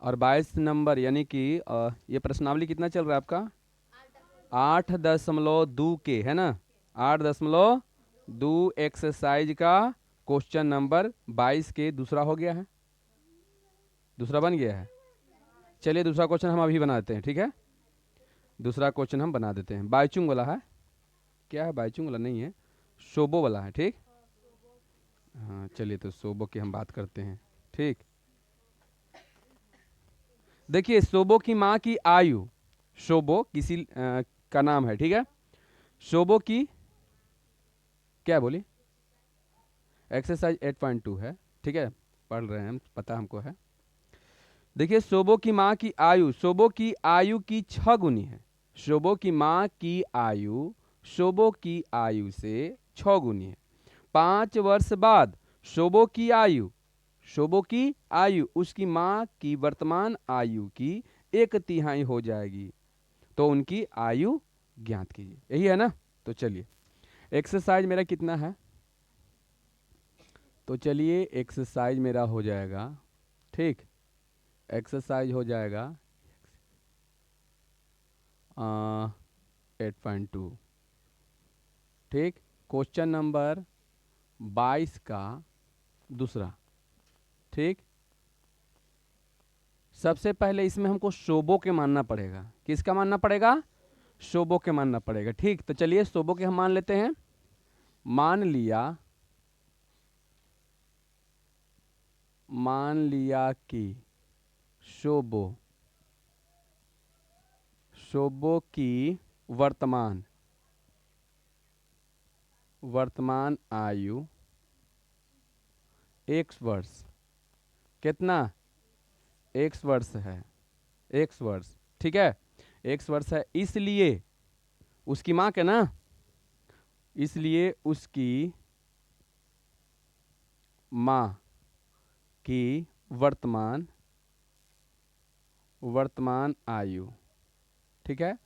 और 22 नंबर यानी कि ये प्रश्नावली कितना चल रहा है आपका 8.2 के है ना 8.2 एक्सरसाइज का क्वेश्चन नंबर 22 के दूसरा हो गया है, दूसरा बन गया है। चलिए दूसरा क्वेश्चन हम अभी बनाते हैं, ठीक है। दूसरा क्वेश्चन हम बना देते हैं। बाईचुंग वाला है, क्या है बाईचुंग वाला नहीं है, शोबो वाला है, ठीक। हाँ चलिए तो शोबो की हम बात करते हैं, ठीक। देखिए शोबो की माँ की आयु, शोबो किसी का नाम है, ठीक है। शोबो की क्या बोली, एक्सरसाइज 8.2 है, ठीक है, पढ़ रहे हैं हम, पता हमको है। देखिए शोबो की माँ की आयु, शोबो की आयु की 6 गुनी है। शोबो की माँ की आयु शोबो की आयु से 6 गुनी है। 5 वर्ष बाद शोबो की आयु, शोबो की आयु उसकी माँ की वर्तमान आयु की 1/3 हो जाएगी। तो उनकी आयु ज्ञात कीजिए, यही है ना। तो चलिए एक्सरसाइज मेरा कितना है, तो चलिए एक्सरसाइज मेरा हो जाएगा, ठीक। एक्सरसाइज हो जाएगा 8.2, ठीक। क्वेश्चन नंबर 22 का दूसरा, ठीक। सबसे पहले इसमें हमको शोबो के मानना पड़ेगा, किसका मानना पड़ेगा, शोबो के मानना पड़ेगा, ठीक। तो चलिए शोबो के हम मान लेते हैं। मान लिया कि शोबो, शोबो की वर्तमान आयु x वर्ष, कितना x वर्ष है, x वर्ष, ठीक है, x वर्ष है। इसलिए उसकी माँ के ना, इसलिए उसकी माँ की वर्तमान आयु, ठीक है।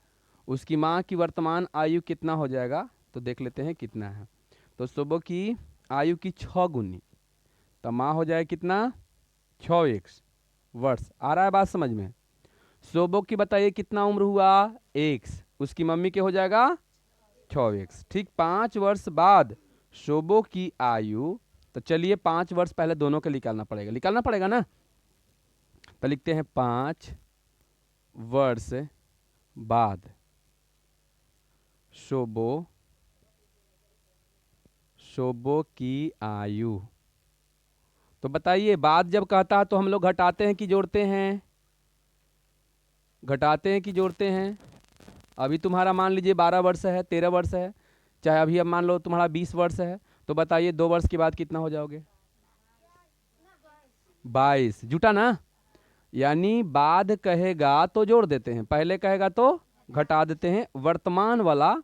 उसकी माँ की वर्तमान आयु कितना हो जाएगा, तो देख लेते हैं कितना है। तो शोबो की आयु की 6 गुनी, तो माँ हो जाए कितना 6x वर्ष। आ रहा है बात समझ में। शोबो की बताइए कितना उम्र हुआ x, उसकी मम्मी के हो जाएगा 6x, ठीक। 5 वर्ष बाद शोबो की आयु, तो चलिए 5 वर्ष पहले दोनों के निकालना पड़ेगा ना। तो लिखते हैं 5 वर्ष बाद शोबो की आयु। तो बताइए बाद जब कहता है तो हम लोग घटाते हैं कि जोड़ते हैं, घटाते हैं कि जोड़ते हैं। अभी तुम्हारा मान लीजिए 12 वर्ष है, 13 वर्ष है, चाहे अभी अब मान लो तुम्हारा 20 वर्ष है, तो बताइए 2 वर्ष के बाद कितना हो जाओगे, 22, जुटा ना। यानी बाद कहेगा तो जोड़ देते हैं, पहले कहेगा तो घटा देते हैं, वर्तमान वाला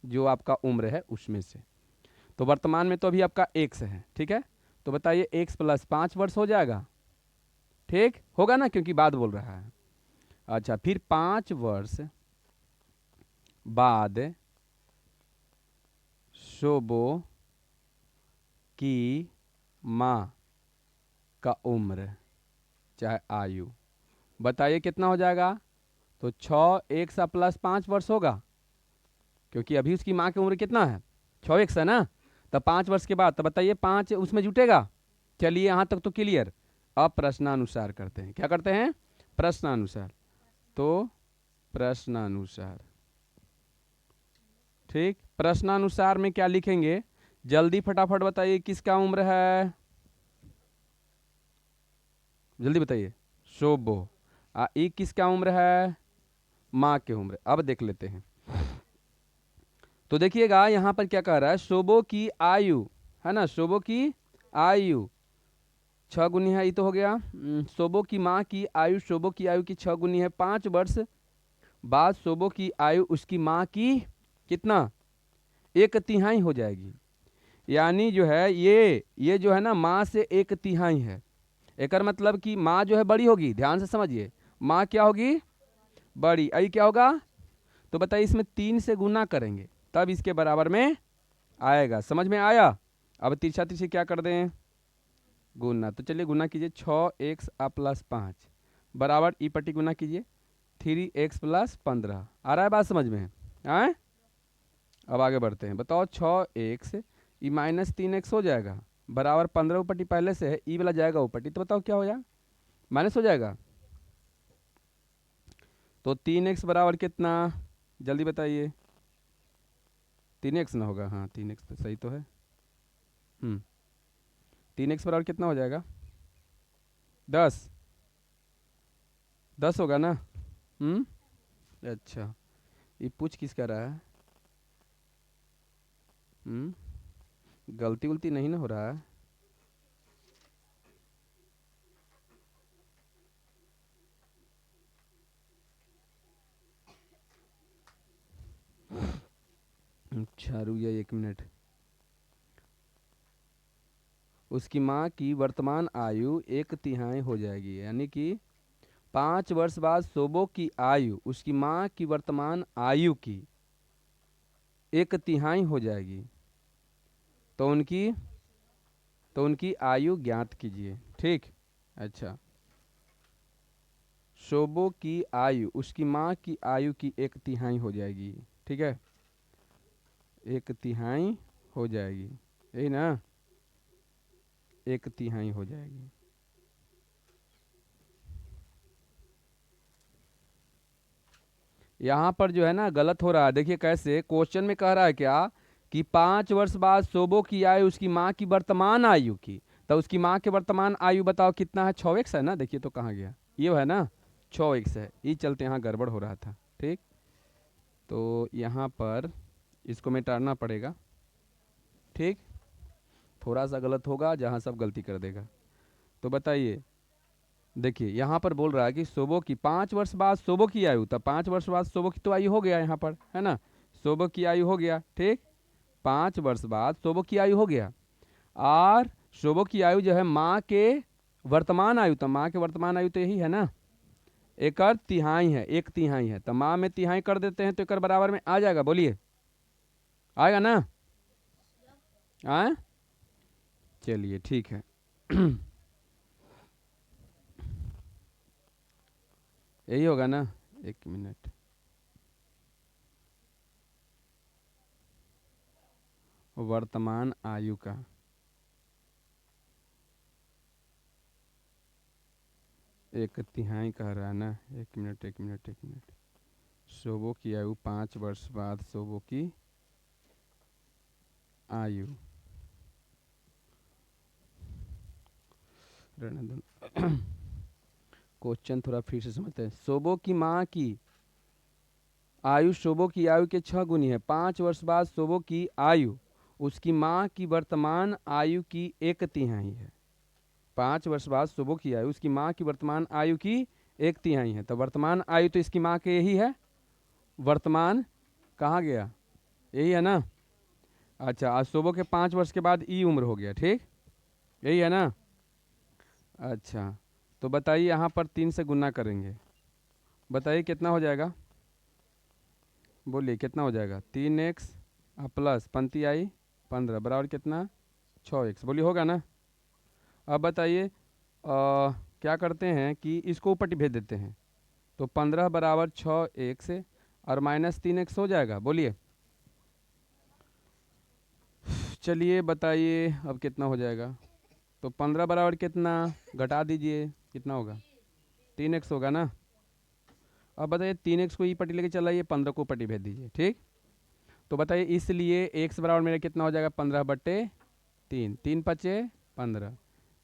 जो आपका उम्र है उसमें से। तो वर्तमान में तो अभी आपका x है, ठीक है। तो बताइए x + 5 वर्ष हो जाएगा, ठीक होगा ना, क्योंकि बाद बोल रहा है। अच्छा फिर 5 वर्ष बाद शोबो की माँ का उम्र चाहे आयु, बताइए कितना हो जाएगा। तो 6x + 5 वर्ष होगा, क्योंकि अभी उसकी माँ की उम्र कितना है 6x है ना। तब 5 वर्ष के बाद, तो बताइए 5 उसमें जुटेगा। चलिए यहाँ तक तो क्लियर। अब प्रश्नानुसार करते हैं, क्या करते हैं, प्रश्नानुसार। तो प्रश्नानुसार, ठीक। प्रश्नानुसार में क्या लिखेंगे, जल्दी फटाफट बताइए किसका उम्र है, जल्दी बताइए। शोबो। ई किसका उम्र है, माँ की उम्र। अब देख लेते हैं। तो देखिएगा यहाँ पर क्या कह रहा है, शोबो की आयु है ना, शोबो की आयु 6 गुनी है, ये तो हो गया। शोबो की माँ की आयु, शोबो की आयु की 6 गुनी है। 5 वर्ष बाद शोबो की आयु उसकी माँ की कितना 1/3 हो जाएगी। यानी जो है ये जो है ना माँ से 1/3 है। एक मतलब कि माँ जो है बड़ी होगी, ध्यान से समझिए, माँ क्या होगी बड़ी, आई क्या होगा। तो बताइए इसमें 3 से गुना करेंगे तब इसके बराबर में आएगा, समझ में आया। अब तिरछा तिरछी क्या कर दें, गुना। तो चलिए गुना कीजिए, 6x + 5 बराबर ई पट्टी गुना कीजिए 3x+15। आ रहा है बात समझ में? आए अब आगे बढ़ते हैं। बताओ 6x ई -3x हो जाएगा बराबर 15 ऊपट्टी पहले से है, ई वाला जाएगा ऊपट्टी, तो बताओ क्या हो जाएगा? माइनस हो जाएगा। तो 3x बराबर कितना, जल्दी बताइए। 3x ना होगा, हाँ 3x तो सही तो है। 3x बराबर कितना हो जाएगा? 10 10 होगा ना? अच्छा, ये पूछ किस कह रहा है? गलती उलती नहीं ना हो रहा है? अच्छा रुकिए 1 मिनट। उसकी माँ की वर्तमान आयु 1/3 हो जाएगी, यानी कि 5 वर्ष बाद सोबो की आयु उसकी माँ की वर्तमान आयु की 1/3 हो जाएगी। तो उनकी आयु ज्ञात कीजिए। ठीक। अच्छा, शोबो की आयु उसकी माँ की आयु की 1/3 हो जाएगी। ठीक है, 1/3 हो जाएगी, यही ना? 1/3 हो जाएगी। यहाँ पर जो है ना गलत हो रहा है। देखिए कैसे, क्वेश्चन में कह रहा है क्या कि 5 वर्ष बाद शोबो की आयु उसकी माँ की वर्तमान आयु की, तो उसकी माँ की वर्तमान आयु बताओ कितना है? 6x है ना? देखिए तो कहाँ गया, ये है ना 6x है, ये चलते यहाँ गड़बड़ हो रहा था। ठीक, तो यहाँ पर इसको मिटाना पड़ेगा। ठीक, थोड़ा सा गलत होगा जहाँ सब गलती कर देगा। तो बताइए, देखिए यहाँ पर बोल रहा है कि सोबो की 5 वर्ष बाद सोबो की आयु, तब 5 वर्ष बाद सोबो की तो आयु हो गया यहाँ पर, है ना? सोबो की आयु हो गया। ठीक, 5 वर्ष बाद सोबो की आयु हो गया, और शोभो की आयु जो है माँ के वर्तमान आयु, तो माँ के वर्तमान आयु तो यही है ना, 1/3 है, 1/3 है, तो माँ में तिहाई कर देते हैं तो एक बराबर में आ जाएगा। बोलिए आएगा ना? आए, चलिए ठीक है। यही होगा ना? 1 मिनट, वर्तमान आयु का 1/3 कह रहा है ना? 1 मिनट 1 मिनट 1 मिनट। शोभो की आयु 5 वर्ष बाद शोभो की आयु, रहने दो। क्वेश्चन थोड़ा फिर से समझते हैं। शोभो की माँ की आयु शोभो की आयु के 6 गुनी है। 5 वर्ष बाद शोभो की आयु उसकी माँ की वर्तमान आयु की 1/3 है। 5 वर्ष बाद शोभो की आयु उसकी माँ की वर्तमान आयु की 1/3 है। तो वर्तमान आयु तो इसकी माँ के यही है, वर्तमान कहाँ गया, यही है ना? अच्छा, आज शोभो के 5 वर्ष के बाद ई उम्र हो गया। ठीक, यही है ना? अच्छा, तो बताइए यहाँ पर 3 से गुना करेंगे, बताइए कितना हो जाएगा? बोलिए कितना हो जाएगा? 3x प्लस पंती आई 15 बराबर कितना? 6x। बोलिए होगा ना? अब बताइए क्या करते हैं कि इसको ऊपर भेज देते हैं, तो 15 बराबर 6x और -3x हो जाएगा। बोलिए, चलिए बताइए अब कितना हो जाएगा? तो 15 बराबर कितना, घटा दीजिए, कितना होगा? 3x होगा ना? अब बताइए 3x को ई पट्टी लेके चलाइए, 15 को पट्टी भेज दीजिए। ठीक, तो बताइए इसलिए x बराबर मेरा कितना हो जाएगा? 15/3, 3×5 = 15,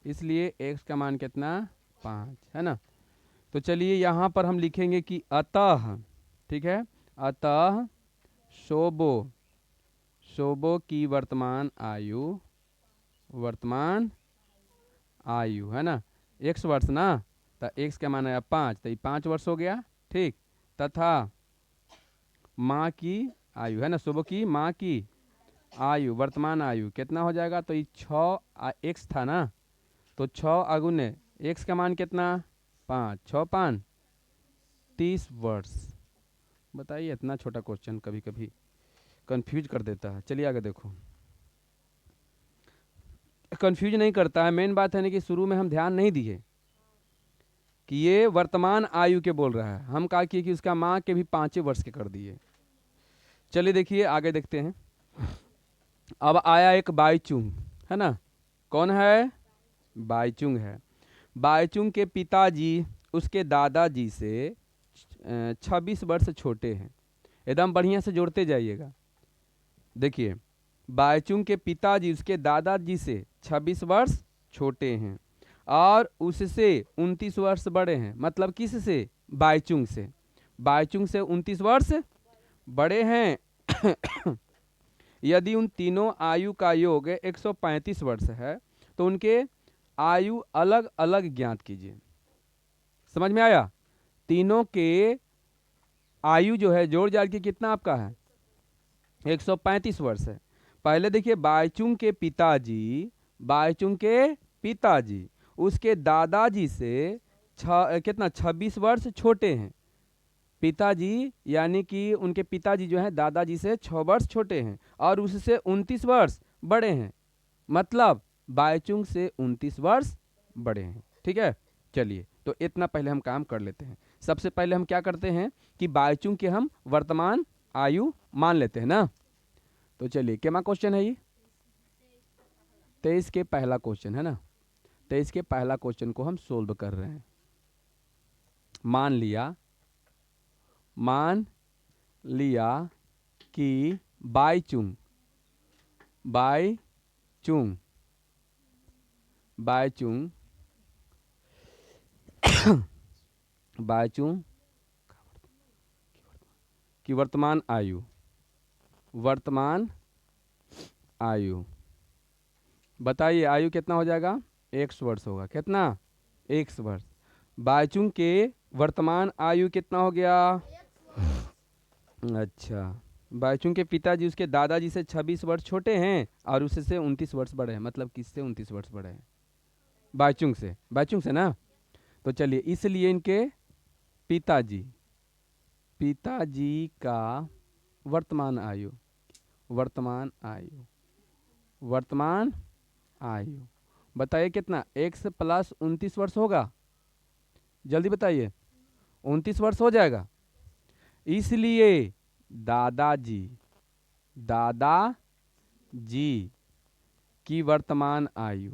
इसलिए x का मान कितना? 5, है ना? तो चलिए यहाँ पर हम लिखेंगे कि अतः, ठीक है, अतः शोभो शोभो की वर्तमान आयु है ना, x वर्ष ना, तो x का मान आया 5, तो ये 5 वर्ष हो गया। ठीक, तथा माँ की आयु है ना, शोभो की माँ की आयु वर्तमान आयु कितना हो जाएगा? तो ये 6x था ना, तो 6 × x का मान कितना? 5, 6 5 30 वर्ष। बताइए, इतना छोटा क्वेश्चन कभी कभी कंफ्यूज कर देता है। चलिए आगे देखो, कंफ्यूज नहीं करता है, मेन बात है ना कि शुरू में हम ध्यान नहीं दिए कि ये वर्तमान आयु के बोल रहा है, हम कहा कि उसका माँ के भी 5 वर्ष के कर दिए। चलिए देखिए आगे देखते हैं। अब आया एक बाईचुंग, है ना, कौन है, बाईचुंग है। बाईचुंग के पिताजी उसके दादाजी से 26 वर्ष छोटे हैं। एकदम बढ़िया से जोड़ते जाइएगा। देखिए बाईचुंग के पिताजी उसके दादाजी से 26 वर्ष छोटे हैं और उससे 29 वर्ष बड़े हैं। मतलब किससे, बाईचुंग से। बाईचुंग से 29 वर्ष बड़े हैं। यदि उन तीनों आयु का योग 135 वर्ष है तो उनके आयु अलग अलग ज्ञात कीजिए। समझ में आया? तीनों के आयु जो है जोड़ जाड़ के कितना आपका है, 135 वर्ष है। पहले देखिए बाईचुंग के पिताजी, बाईचुंग के पिताजी उसके दादाजी से कितना 26 वर्ष छोटे हैं। पिताजी यानी कि उनके पिताजी जो हैं दादाजी से 6 वर्ष छोटे हैं और उससे 29 वर्ष बड़े हैं। मतलब बाईचुंग से 29 वर्ष बड़े हैं। ठीक है, चलिए तो इतना पहले हम काम कर लेते हैं। सबसे पहले हम क्या करते हैं कि बाईचुंग के हम वर्तमान आयु मान लेते हैं ना। तो चलिए क्या क्वेश्चन है ये, 23 के पहला क्वेश्चन है ना। 23 के पहला क्वेश्चन को हम सोल्व कर रहे हैं। मान लिया कि बाईचुंग की वर्तमान आयु बताइए, आयु कितना हो जाएगा, 100 वर्ष होगा। कितना, 100 वर्ष। बाईचुंग के वर्तमान आयु कितना हो गया, अच्छा, बाईचुंग के पिताजी उसके दादाजी से 26 वर्ष छोटे हैं और उससे 29 वर्ष बड़े हैं। मतलब किससे 29 वर्ष बड़े हैं, बाईचुंग से ना। तो चलिए इसलिए इनके पिताजी का वर्तमान आयु बताइए कितना, 1 प्लस 29 वर्ष होगा। जल्दी बताइए, 29 वर्ष हो जाएगा। इसलिए दादाजी की वर्तमान आयु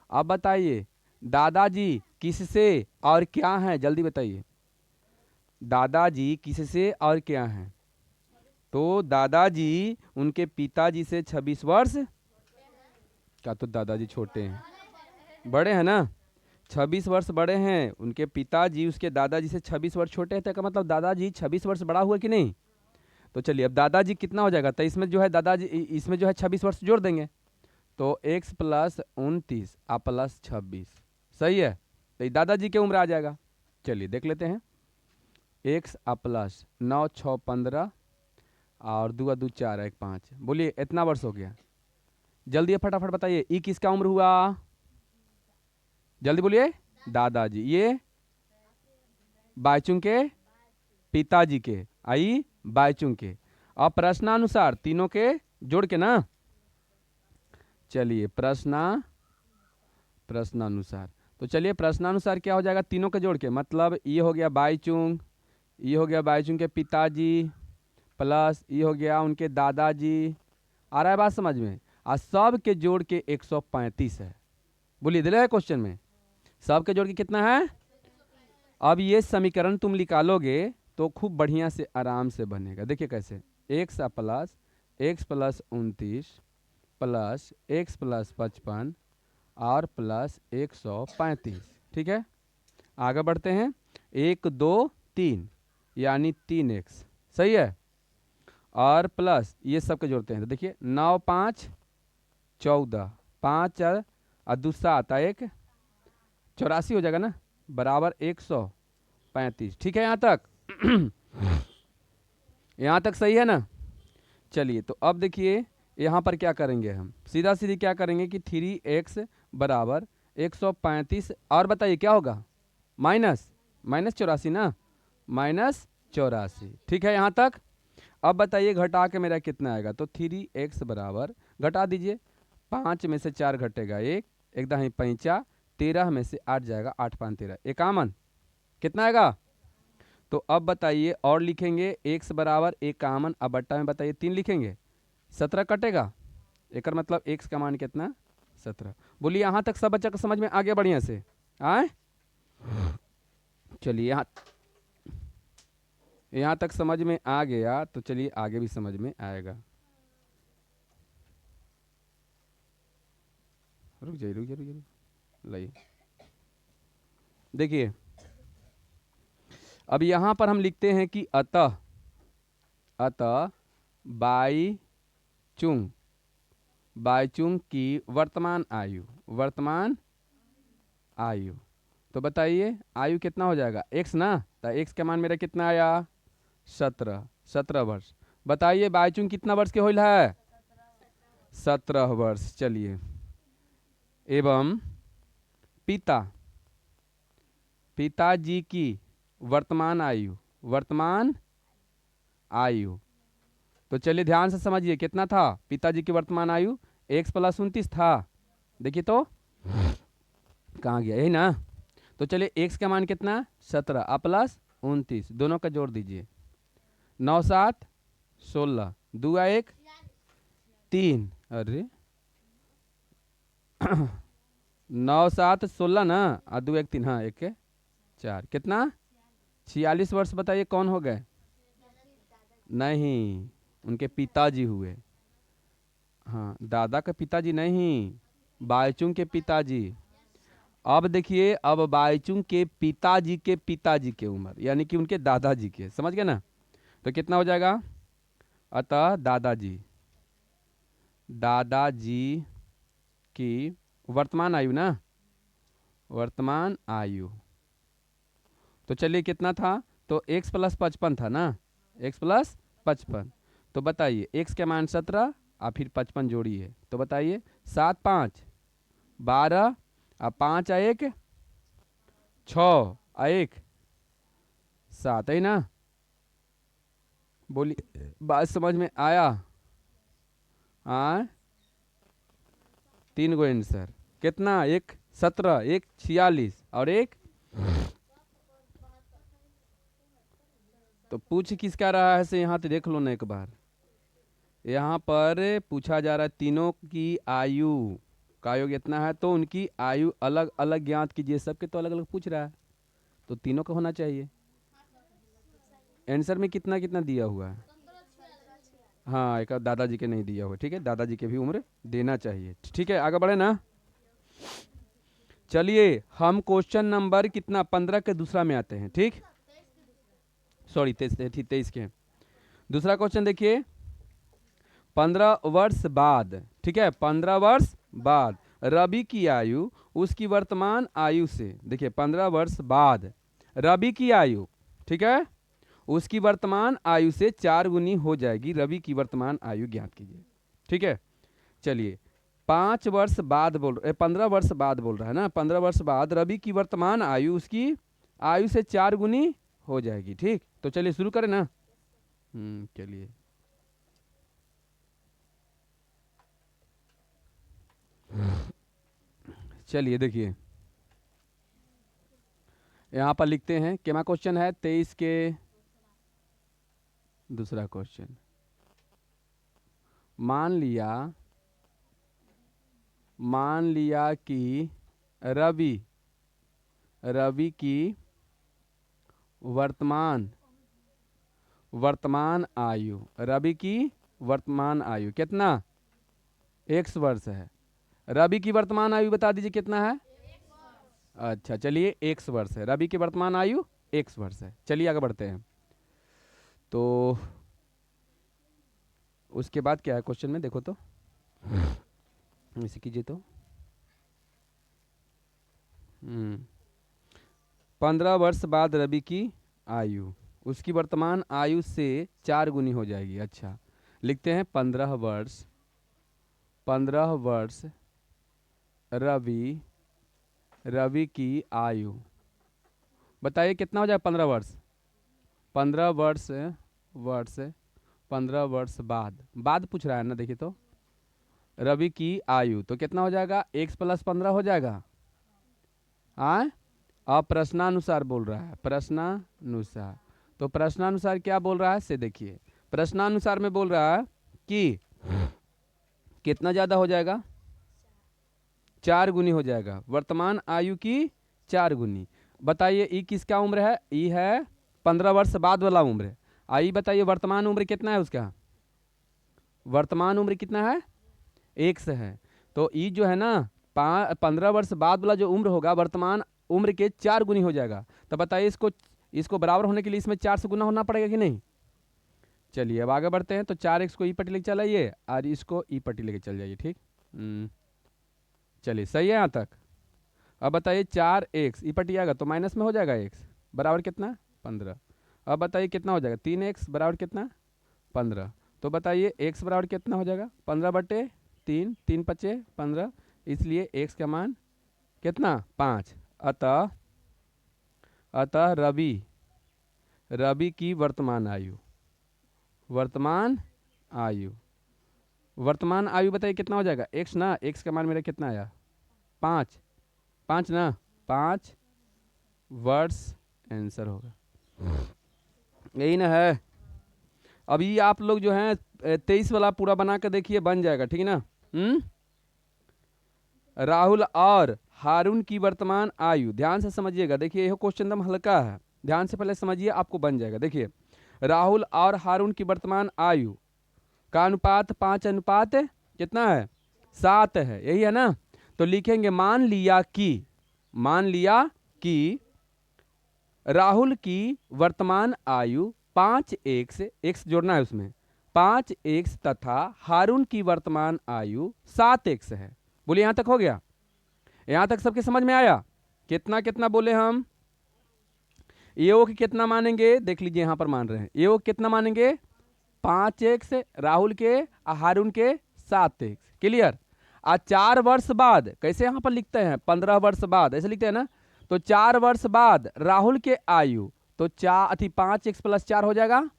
अब बताइए दादाजी किससे और क्या है, जल्दी बताइए। दादाजी किससे और क्या है, तो दादाजी उनके पिताजी से 26 वर्ष क्या, तो दादाजी छोटे हैं, बड़े हैं ना, 26 वर्ष बड़े हैं। उनके पिताजी उसके दादाजी से 26 वर्ष छोटे हैं, तो का मतलब दादाजी 26 वर्ष बड़ा हुआ कि नहीं। तो चलिए अब दादाजी कितना हो जाएगा, तो इसमें जो है दादाजी, इसमें जो है 26 वर्ष जोड़ देंगे तो x प्लस 29 प्लस 26, सही है। तो दादाजी की उम्र आ जाएगा। चलिए देख लेते हैं। x प्लस 9 6 15 और 2 2 4 1 5, बोलिए इतना वर्ष हो गया। जल्दी फटाफट बताइए, ई किसका उम्र हुआ, जल्दी बोलिए, दादाजी। ये बाईचुंग के पिताजी के, आई बाईचुंग के। अब प्रश्नानुसार तीनों के जोड़ के ना, चलिए प्रश्नानुसार। तो चलिए प्रश्नानुसार क्या हो जाएगा, तीनों के जोड़ के, मतलब ये हो गया बाईचुंग, ये हो गया बाईचुंग के पिताजी प्लस ये हो गया उनके दादाजी। आ रहा है बात समझ में? और सब के जोड़ के 135 है। बोलिए दिला है क्वेश्चन में, सब के जोड़ के कितना है। अब ये समीकरण तुम निकालोगे तो खूब बढ़िया से आराम से बनेगा। देखिए कैसे, x plus 29 plus x plus 55 और प्लस 135। ठीक है, आगे बढ़ते हैं। 1 2 3 यानी 3x, सही है। और प्लस ये सब के जोड़ते हैं तो देखिए 9 5 14, 5 और 2 7 1 84 हो जाएगा ना, बराबर 135। ठीक है, यहाँ तक यहाँ तक सही है ना। चलिए तो अब देखिए यहाँ पर क्या करेंगे, हम सीधा सीधी क्या करेंगे कि 3x बराबर 135 और बताइए क्या होगा, माइनस 84 ना, -84। ठीक है यहाँ तक। अब बताइए घटा के मेरा कितना आएगा, तो 3x बराबर, घटा दीजिए, 5 में से 4 घटेगा 1, 1 दाही 5, 13 में से 8 जाएगा, 8 5 13, 51 कितना आएगा? तो अब बताइए, और लिखेंगे x बराबर 51, अब बट्टा में बताइए 3 लिखेंगे, 17 कटेगा, एक मतलब x का मान कितना? 17। बोलिए यहाँ तक सब बच्चा को समझ में आ गया बढ़िया से? आए चलिए यहाँ तक समझ में आ गया, तो चलिए आगे भी समझ में आएगा। रुक जाइए लाइए, देखिए अब यहाँ पर हम लिखते हैं कि अतः बाईचुंग की वर्तमान आयु, तो बताइए आयु कितना हो जाएगा? x ना, तो x का मान मेरा कितना आया? 17 वर्ष। बताइए बाईचुंग कितना वर्ष के होइल है? 17 वर्ष। चलिए, एवं पिताजी की वर्तमान आयु, तो चलिए ध्यान से समझिए कितना था पिताजी की वर्तमान आयु? x + 29 था। देखिए तो कहाँ गया, यही ना। तो चलिए x का मान कितना? 17 प्लस 29, दोनों का जोड़ दीजिए, 9 7 16, 2 1 3, अरे 9 7 16 ना, और 2 1 3, हाँ 1 4, कितना? 46 वर्ष। बताइए कौन हो गए? नहीं, उनके पिताजी हुए। हाँ, दादा का पिताजी नहीं, बाईचुंग के पिताजी। अब देखिए, अब बाईचुंग के पिताजी के उम्र, यानी कि उनके दादाजी के, समझ गए ना? तो कितना हो जाएगा? अतः दादाजी की वर्तमान आयु ना, वर्तमान आयु, तो चलिए कितना था? तो x + 55 था ना, x + 55। तो बताइए x के मान 17 और फिर 55 जोड़िए, तो बताइए 7 5 12 और 5 1 6 और 1 7, है ना? बोलिए बात समझ में आया? हाँ, 3 गो आंसर कितना? एक 17, एक 46 और एक, तो पूछ किसका रहा है से यहाँ तो देख लो ना एक बार। यहाँ पर पूछा जा रहा है तीनों की आयु का योग इतना है, तो उनकी आयु अलग अलग ज्ञात कीजिए। सबके तो अलग अलग पूछ रहा है, तो तीनों का होना चाहिए। आंसर में कितना कितना दिया हुआ है? हाँ, एक दादाजी के नहीं दिया हुआ, ठीक है, दादाजी के भी उम्र देना चाहिए। ठीक है, आगे बढ़े ना। चलिए हम क्वेश्चन नंबर कितना 15 के दूसरा में आते हैं। ठीक, सॉरी 23 के दूसरा क्वेश्चन देखिए। 15 वर्ष बाद, ठीक है, 15 वर्ष बाद रवि की आयु उसकी वर्तमान आयु से, देखिए 15 वर्ष बाद रवि की आयु, ठीक है, उसकी वर्तमान आयु से 4 गुनी हो जाएगी। रवि की वर्तमान आयु ज्ञात कीजिए। ठीक है, चलिए 5 वर्ष बाद 15 वर्ष बाद बोल रहा है ना, 15 वर्ष बाद रवि की वर्तमान आयु उसकी आयु से 4 गुनी हो जाएगी। ठीक, तो चलिए शुरू करें ना। चलिए चलिए देखिए यहाँ पर लिखते हैं, क्या क्वेश्चन है 23 के दूसरा क्वेश्चन। मान लिया कि रवि की वर्तमान आयु, रवि की वर्तमान आयु कितना? x वर्ष है। रवि की वर्तमान आयु बता दीजिए कितना है? अच्छा चलिए x वर्ष है, रवि की वर्तमान आयु x वर्ष है। चलिए आगे बढ़ते हैं। तो उसके बाद क्या है क्वेश्चन में, देखो तो इसे कीजिए तो 15 वर्ष बाद रवि की आयु उसकी वर्तमान आयु से 4 गुनी हो जाएगी। अच्छा, लिखते हैं 15 वर्ष रवि की आयु, बताइए कितना हो जाएगा 15 वर्ष? 15 वर्ष बाद पूछ रहा है ना, देखिए तो रवि की आयु तो कितना हो जाएगा? x + 15 हो जाएगा, हाँ, अब प्रश्नानुसार बोल रहा है, प्रश्नानुसार। तो प्रश्नानुसार क्या बोल रहा है से देखिए, प्रश्नानुसार में बोल रहा है कि कितना ज़्यादा हो जाएगा, 4 गुनी हो जाएगा, वर्तमान आयु की 4 गुनी। बताइए ई किसका उम्र है, ई है 15 वर्ष बाद वाला उम्र है। आई बताइए वर्तमान उम्र कितना है उसका, वर्तमान उम्र कितना है, 1 से है। तो ई जो है ना 15 वर्ष बाद वाला जो उम्र होगा वर्तमान उम्र के 4 गुनी हो जाएगा। तो बताइए इसको बराबर होने के लिए इसमें 4 से गुना होना पड़ेगा कि नहीं। चलिए अब आगे बढ़ते हैं। तो 4x को ई पट्टी लेके चलाइए और इसको ई पट्टी लेके चल जाइए, ठीक। चलिए सही है यहाँ तक। अब बताइए 4x ई पट्टी आएगा तो माइनस में हो जाएगा x बराबर कितना 15। अब बताइए कितना हो जाएगा 3x बराबर कितना 15। तो बताइए x बराबर कितना हो जाएगा 15/3, 3 पचे 15, इसलिए x का मान कितना 5। अतः रवि की वर्तमान आयु बताइए कितना हो जाएगा x ना, x का मान मेरा कितना आया 5 ना, 5 वर्ष आंसर होगा, यही ना है। अभी आप लोग जो हैं 23 वाला पूरा बना कर देखिए, बन जाएगा, ठीक है ना। राहुल और हारून की वर्तमान आयु, ध्यान से समझिएगा, देखिए यह क्वेश्चन एकदम हल्का है, ध्यान से पहले समझिए, आपको बन जाएगा। देखिए राहुल और हारून की वर्तमान आयु का अनुपात 5 कितना है 7 है, यही है ना। तो लिखेंगे मान लिया कि राहुल की वर्तमान आयु 5x जोड़ना है उसमें 5x तथा हारून की वर्तमान आयु 7x है। बोलिए यहां तक हो गया, यहां तक सबके समझ में आया। कितना कितना बोले हम, एओ की कितना मानेंगे, देख लीजिए यहां पर मान रहे हैं, एओ कितना मानेंगे 5x, राहुल के हारून के 7x, क्लियर। आज 4 वर्ष बाद कैसे यहां पर लिखते हैं 15 वर्ष बाद ऐसे लिखते हैं ना। तो 4 वर्ष बाद राहुल के आयु तो 5x + 4 हो जाएगा,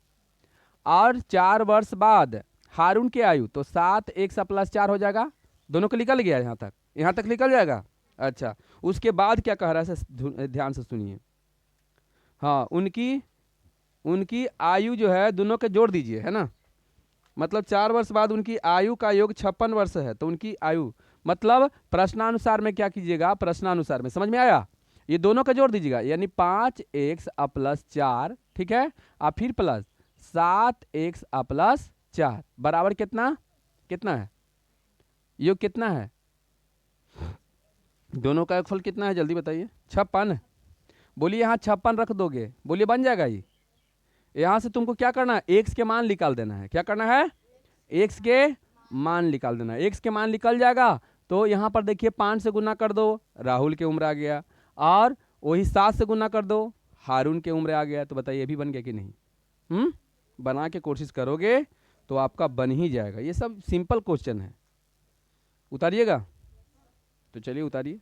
और 4 वर्ष बाद हारून के आयु तो 7x + 4 हो जाएगा। दोनों को निकल गया, यहाँ तक निकल जाएगा। अच्छा उसके बाद क्या कह रहा है ध्यान से सुनिए। हाँ उनकी आयु जो है दोनों के जोड़ दीजिए, है ना। मतलब 4 वर्ष बाद उनकी आयु का योग 56 वर्ष है, तो उनकी आयु मतलब प्रश्नानुसार में क्या कीजिएगा, प्रश्नानुसार में समझ में आया, ये दोनों का जोड़ दीजिएगा, यानी 5x + 4, ठीक है, और फिर प्लस 7x + 4 बराबर कितना है, योग कितना है, दोनों का योगफल कितना है जल्दी बताइए 56। बोलिए यहाँ 56 रख दोगे, बोलिए बन जाएगा ये। यहां से तुमको क्या करना है, x के मान निकाल देना है, क्या करना है x के मान निकाल देना है। x के मान निकल जाएगा तो यहां पर देखिए 5 से गुना कर दो, राहुल की उम्र आ गया, और वही 7 से गुना कर दो, हारून की उम्र आ गया। तो बताइए ये भी बन गया कि नहीं। बना के कोशिश करोगे तो आपका बन ही जाएगा। ये सब सिंपल क्वेश्चन है, उतारिएगा। तो चलिए उतारिए।